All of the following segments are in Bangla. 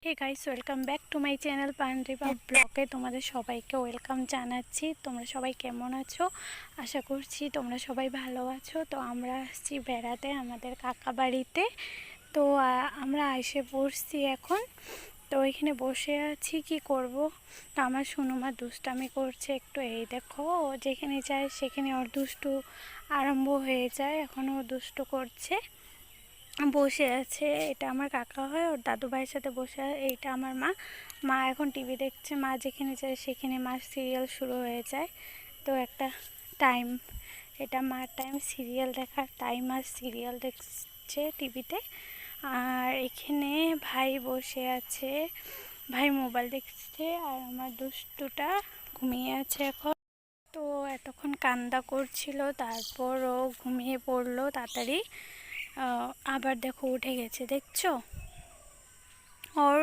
Hey guys, welcome back to my channel পানরিবা ব্লগে তোমাদের সবাইকে ওয়েলকাম জানাচ্ছি। তোমরা সবাই কেমন আছো? আশা করছি তোমরা সবাই ভালো আছো। তো আমরা আসছি বেড়াতে আমাদের কাকা বাড়িতে। তো আমরা এসে পড়ছি এখন। তো এখানে বসে আছি, কি করব। তো আমার সুনুমা দুষ্টামি করছে একটু। এই দেখো, ও যেখানে যায় সেখানে ওর দুষ্টু আরম্ভ হয়ে যায়। এখন ও দুষ্টু করছে, বসে আছে। এটা আমার কাকা হয়, ওর দাদু ভাইয়ের সাথে বসে। এইটা আমার মা। মা এখন টিভি দেখছে। মা যেখানে যায় সেখানে মার সিরিয়াল শুরু হয়ে যায়। তো একটা টাইম, এটা মার টাইম, সিরিয়াল দেখার টাইম। আর সিরিয়াল দেখছে টিভিতে। আর এখানে ভাই বসে আছে, ভাই মোবাইল দেখছে। আর আমার দুষ্টুটা ঘুমিয়ে আছে এখন। তো এতক্ষণ কান্না করছিল, তারপর ও ঘুমিয়ে পড়লো তাড়াতাড়ি। আবার দেখো উঠে গেছে, দেখছো? ওর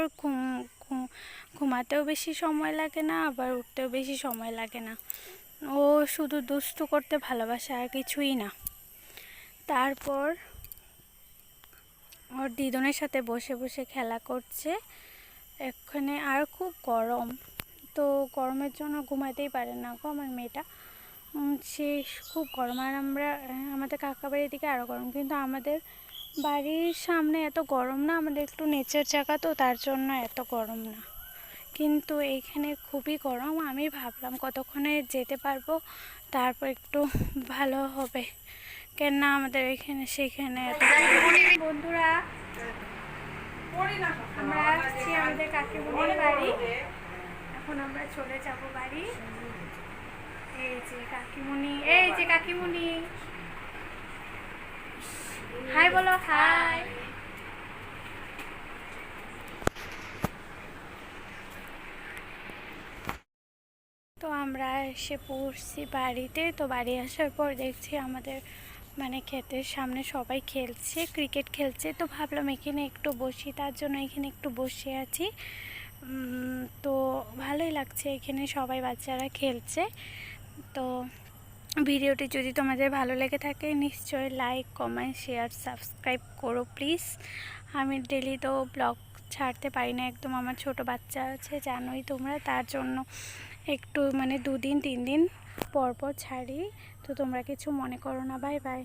ঘুমাতেও বেশি সময় লাগে না, আবার উঠতেও বেশি সময় লাগে না। ও শুধু দুষ্টু করতে ভালোবাসে, আর কিছুই না। তারপর ওর দিদুনের সাথে বসে বসে খেলা করছে এখানে। আর খুব গরম, তো গরমের জন্য ঘুমাতেই পারে না গো আমার মেয়েটা। সে খুব গরম। আর আমাদের কাকা বাড়ির দিকে আরও গরম, কিন্তু আমাদের বাড়ির সামনে এত গরম না। আমাদের একটু নিচের জায়গা, তো তার জন্য এত গরম না। কিন্তু এইখানে খুবই গরম। আমি ভাবলাম কতক্ষণে যেতে পারবো, তারপর একটু ভালো হবে। কেননা আমাদের এখানে সেখানে বন্ধুরা, আমরা আসছি আমাদের কাকিমুনির বাড়ি। এখন আমরা চলে যাব বাড়ি। এই যে কাকিমুনি, এই যে কাকিমুনি, হাই বলো, হাই। তো আমরা এসে পড়ছি বাড়িতে। তো বাড়ি আসার পর দেখছি আমাদের ক্ষেতের সামনে সবাই খেলছে, ক্রিকেট খেলছে। তো ভাবলাম এখানে একটু বসি, তার জন্য এখানে একটু বসে আছি। তো ভালোই লাগছে, এখানে সবাই বাচ্চারা খেলছে। তো ভিডিওটি যদি তোমাদের ভালো লেগে থাকে নিশ্চয়ই লাইক, কমেন্ট, শেয়ার, সাবস্ক্রাইব করো প্লিজ। আমি ডেলি তো ব্লগ ছাড়তে পারি না একদম, আমার ছোট বাচ্চা আছে জানোই তোমরা, তার জন্য একটু 2 দিন 3 দিন পর পর ছাড়ি। তো তোমরা কিছু মনে করো না। Bye bye.